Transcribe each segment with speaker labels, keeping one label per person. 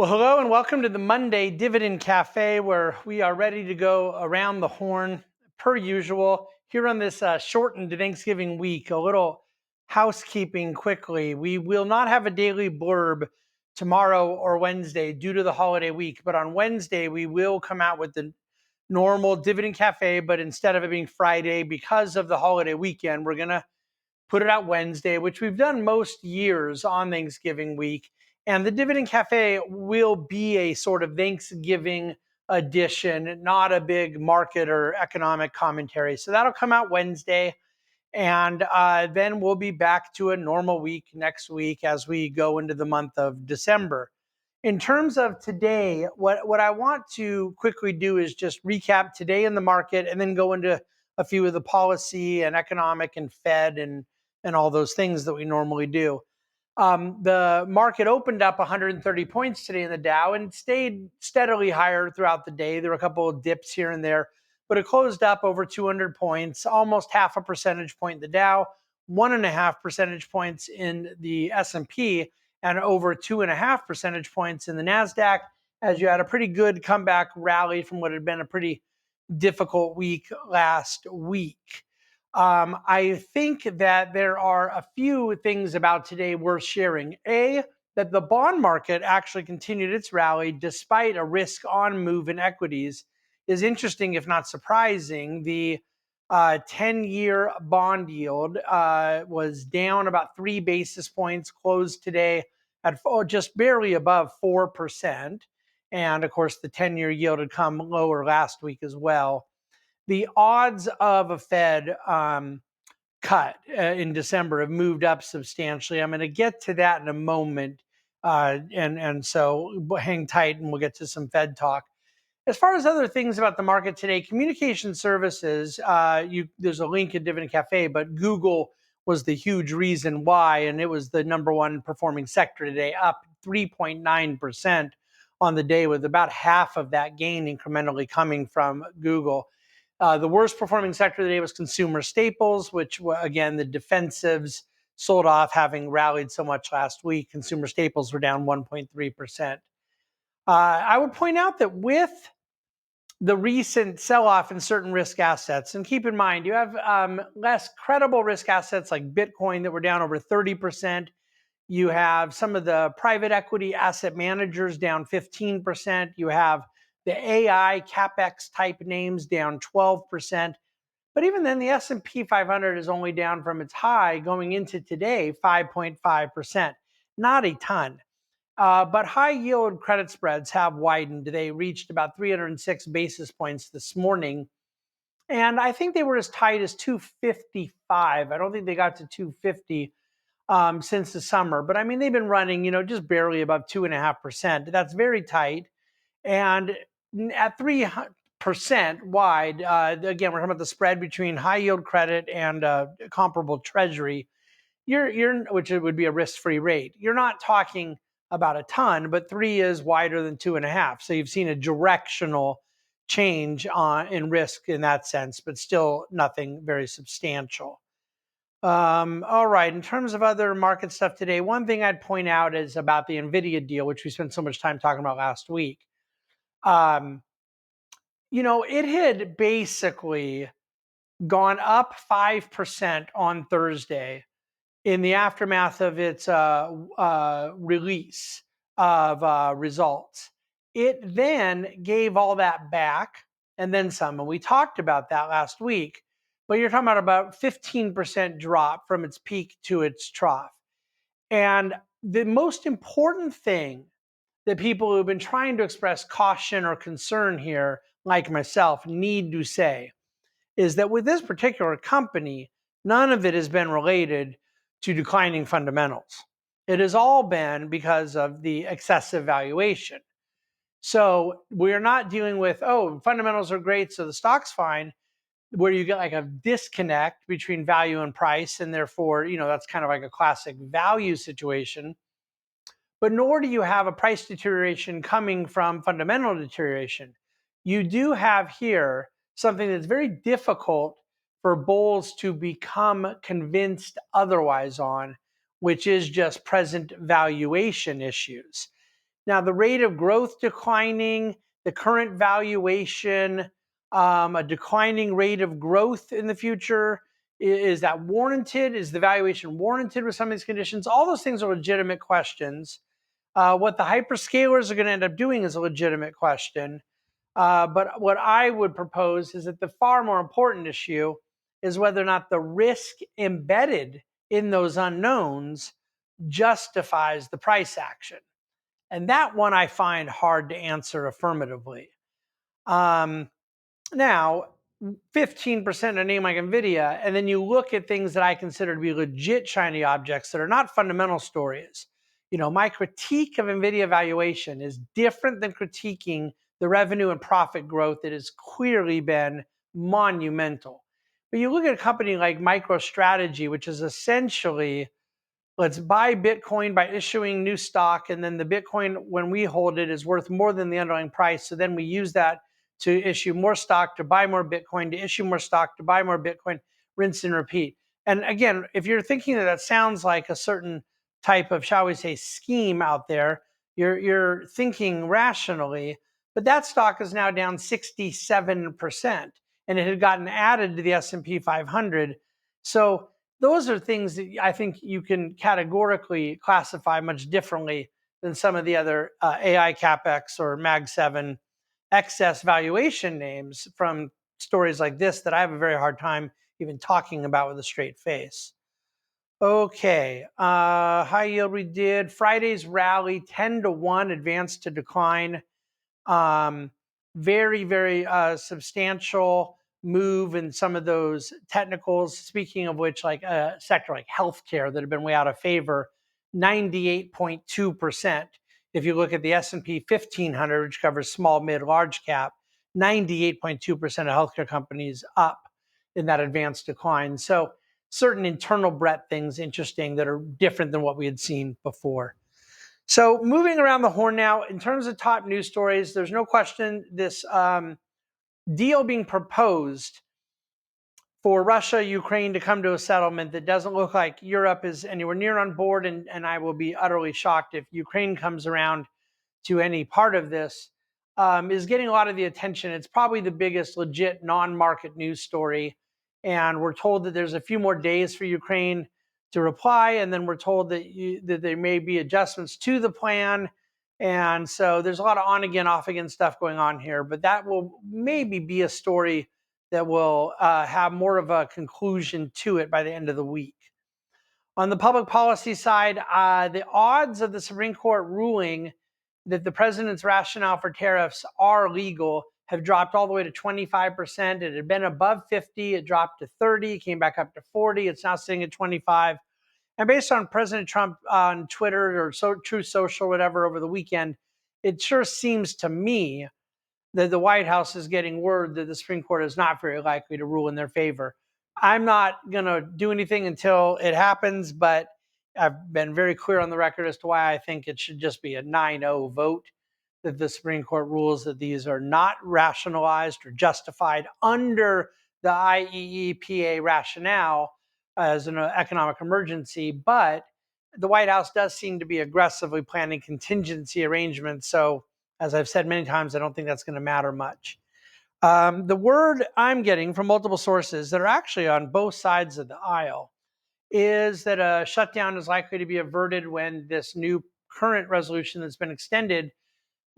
Speaker 1: Well, hello and welcome to the Monday Dividend Cafe, where we are ready to go around the horn per usual here on this shortened Thanksgiving week. A little housekeeping quickly. We will not have a daily blurb tomorrow or Wednesday due to the holiday week, but on Wednesday we will come out with the normal Dividend Cafe, but instead of it being Friday because of the holiday weekend, we're going to put it out Wednesday, which we've done most years on Thanksgiving week. And the Dividend Cafe will be a sort of Thanksgiving edition, not a big market or economic commentary. So that'll come out Wednesday. And then we'll be back to a normal week next week as we go into the month of December. In terms of today, what I want to quickly do is just recap today in the market and then go into a few of the policy and economic and Fed and all those things that we normally do. The market opened up 130 points today in the Dow and stayed steadily higher throughout the day. There were a couple of dips here and there, but it closed up over 200 points, almost half a percentage point in the Dow, 1.5 percentage points in the S&P, and over 2.5 percentage points in the NASDAQ, as you had a pretty good comeback rally from what had been a pretty difficult week last week. I think that there are a few things about today worth sharing. A, that the bond market actually continued its rally despite a risk on move in equities is interesting, if not surprising. The 10-year bond yield was down about 3 basis points, closed today at just barely above 4%. And of course, the 10-year yield had come lower last week as well. The odds of a Fed cut in December have moved up substantially. I'm going to get to that in a moment, so hang tight, and we'll get to some Fed talk. As far as other things about the market today, communication services, there's a link in Dividend Cafe, but Google was the huge reason why, and it was the number one performing sector today, up 3.9% on the day, with about half of that gain incrementally coming from Google. The worst performing sector of the day was consumer staples, which, again, the defensives sold off, having rallied so much last week. Consumer staples were down 1.3%. I would point out that with the recent sell-off in certain risk assets, and keep in mind, you have less credible risk assets like Bitcoin that were down over 30%. You have some of the private equity asset managers down 15%. You have the AI CapEx type names down 12%. But even then, the S&P 500 is only down from its high going into today, 5.5%. Not a ton. But high yield credit spreads have widened. They reached about 306 basis points this morning. And I think they were as tight as 255. I don't think they got to 250 since the summer. But I mean, they've been running, just barely above 2.5%. That's very tight. And at 3% wide, again, we're talking about the spread between high yield credit and comparable treasury, which would be a risk-free rate. You're not talking about a ton, but 3 is wider than 2.5. So you've seen a directional change in risk in that sense, but still nothing very substantial. All right, in terms of other market stuff today, one thing I'd point out is about the Nvidia deal, which we spent so much time talking about last week. It had basically gone up 5% on Thursday in the aftermath of its release of results. It then gave all that back and then some. And we talked about that last week. But you're talking about 15% drop from its peak to its trough. And the most important thing that people who've been trying to express caution or concern here, like myself, need to say is that with this particular company, none of it has been related to declining fundamentals. It has all been because of the excessive valuation. So we're not dealing with, fundamentals are great, so the stock's fine, where you get like a disconnect between value and price, and therefore, that's kind of like a classic value situation. But nor do you have a price deterioration coming from fundamental deterioration. You do have here something that's very difficult for bulls to become convinced otherwise on, which is just present valuation issues. Now, the rate of growth declining, the current valuation, a declining rate of growth in the future, is that warranted? Is the valuation warranted with some of these conditions? All those things are legitimate questions. What the hyperscalers are going to end up doing is a legitimate question. But what I would propose is that the far more important issue is whether or not the risk embedded in those unknowns justifies the price action. And that one I find hard to answer affirmatively. Um, Now, 15% a name like Nvidia, and then you look at things that I consider to be legit shiny objects that are not fundamental stories. My critique of Nvidia valuation is different than critiquing the revenue and profit growth that has clearly been monumental. But you look at a company like MicroStrategy, which is essentially, let's buy Bitcoin by issuing new stock, and then the Bitcoin, when we hold it, is worth more than the underlying price. So then we use that to issue more stock, to buy more Bitcoin, to issue more stock, to buy more Bitcoin, rinse and repeat. And again, if you're thinking that sounds like a certain type of, shall we say, scheme out there, you're thinking rationally. But that stock is now down 67%, and it had gotten added to the S&P 500. So those are things that I think you can categorically classify much differently than some of the other AI CapEx or Mag 7 excess valuation names from stories like this that I have a very hard time even talking about with a straight face. Okay, high yield we did. Friday's rally, 10-1, advanced to decline. Um, Very, very substantial move in some of those technicals. Speaking of which, like a sector like healthcare that have been way out of favor, 98.2%. If you look at the S&P 1500, which covers small, mid, large cap, 98.2% of healthcare companies up in that advanced decline. So certain internal breadth things interesting that are different than what we had seen before. So moving around the horn now, in terms of top news stories, there's no question this deal being proposed for Russia, Ukraine to come to a settlement that doesn't look like Europe is anywhere near on board. And I will be utterly shocked if Ukraine comes around to any part of this, is getting a lot of the attention. It's probably the biggest legit non-market news story. And we're told that there's a few more days for Ukraine to reply. And then we're told that there may be adjustments to the plan. And so there's a lot of on again, off again stuff going on here. But that will maybe be a story that will have more of a conclusion to it by the end of the week. On the public policy side, the odds of the Supreme Court ruling that the president's rationale for tariffs are legal have dropped all the way to 25%. It had been above 50, it dropped to 30, came back up to 40. It's now sitting at 25. And based on President Trump on Twitter or Truth Social, whatever, over the weekend, it sure seems to me that the White House is getting word that the Supreme Court is not very likely to rule in their favor. I'm not going to do anything until it happens, but I've been very clear on the record as to why I think it should just be a 9-0 vote, that the Supreme Court rules that these are not rationalized or justified under the IEEPA rationale as an economic emergency. But the White House does seem to be aggressively planning contingency arrangements. So, as I've said many times, I don't think that's going to matter much. The word I'm getting from multiple sources that are actually on both sides of the aisle is that a shutdown is likely to be averted when this new current resolution that's been extended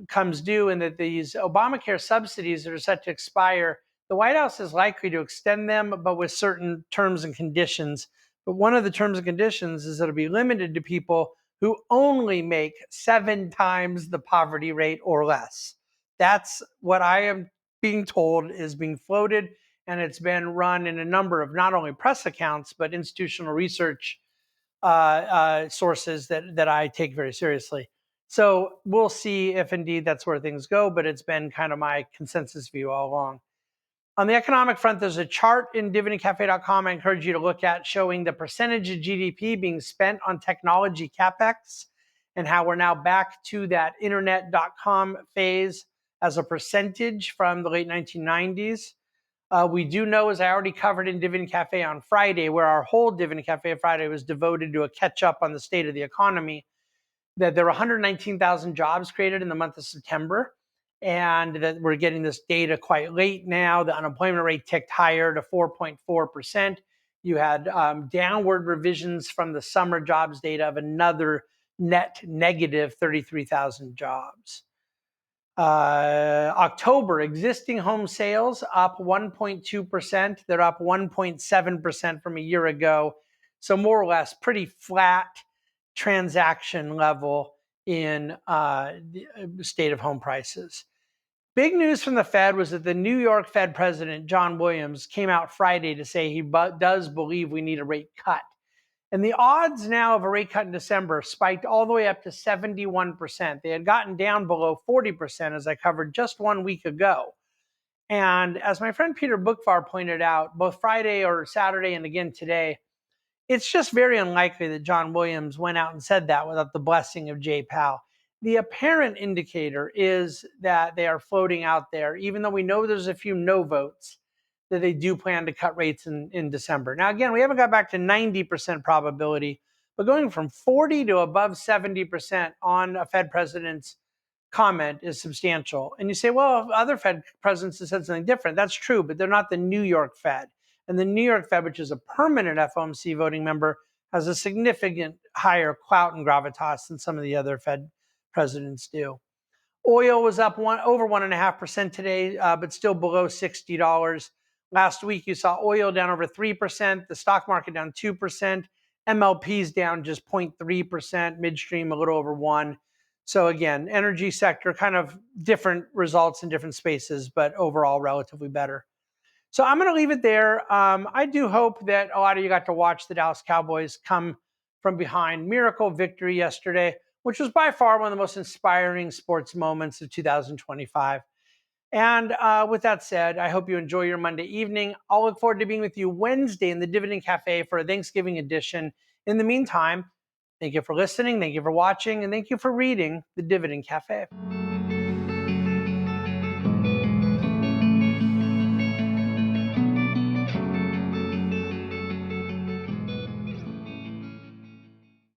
Speaker 1: comes due, and that these Obamacare subsidies that are set to expire, the White House is likely to extend them, but with certain terms and conditions. But one of the terms and conditions is that it'll be limited to people who only make 7 times the poverty rate or less. That's what I am being told is being floated, and it's been run in a number of not only press accounts, but institutional research sources that I take very seriously. So we'll see if indeed that's where things go, but it's been kind of my consensus view all along. On the economic front, there's a chart in dividendcafe.com I encourage you to look at showing the percentage of GDP being spent on technology capex and how we're now back to that internet.com phase as a percentage from the late 1990s. We do know, as I already covered in Dividend Cafe on Friday, where our whole Dividend Cafe Friday was devoted to a catch up on the state of the economy, that there were 119,000 jobs created in the month of September, and that we're getting this data quite late now. The unemployment rate ticked higher to 4.4%. You had downward revisions from the summer jobs data of another net negative 33,000 jobs. October, existing home sales up 1.2%. They're up 1.7% from a year ago. So more or less pretty flat transaction level in the state of home prices. Big news from the Fed was that the New York Fed president, John Williams, came out Friday to say he does believe we need a rate cut. And the odds now of a rate cut in December spiked all the way up to 71%. They had gotten down below 40%, as I covered just 1 week ago. And as my friend Peter Bookvar pointed out, both Friday or Saturday and again today, it's just very unlikely that John Williams went out and said that without the blessing of Jay Powell. The apparent indicator is that they are floating out there, even though we know there's a few no votes, that they do plan to cut rates in December. Now, again, we haven't got back to 90% probability, but going from 40 to above 70% on a Fed president's comment is substantial. And you say, well, other Fed presidents have said something different. That's true, but they're not the New York Fed. And the New York Fed, which is a permanent FOMC voting member, has a significant higher clout and gravitas than some of the other Fed presidents do. Oil was up over 1.5% today, but still below $60. Last week, you saw oil down over 3%, the stock market down 2%, MLPs down just 0.3%, midstream a little over 1%. So again, energy sector, kind of different results in different spaces, but overall relatively better. So I'm going to leave it there. I do hope that a lot of you got to watch the Dallas Cowboys come from behind. Miracle victory yesterday, which was by far one of the most inspiring sports moments of 2025. And with that said, I hope you enjoy your Monday evening. I'll look forward to being with you Wednesday in the Dividend Cafe for a Thanksgiving edition. In the meantime, thank you for listening, thank you for watching, and thank you for reading the Dividend Cafe.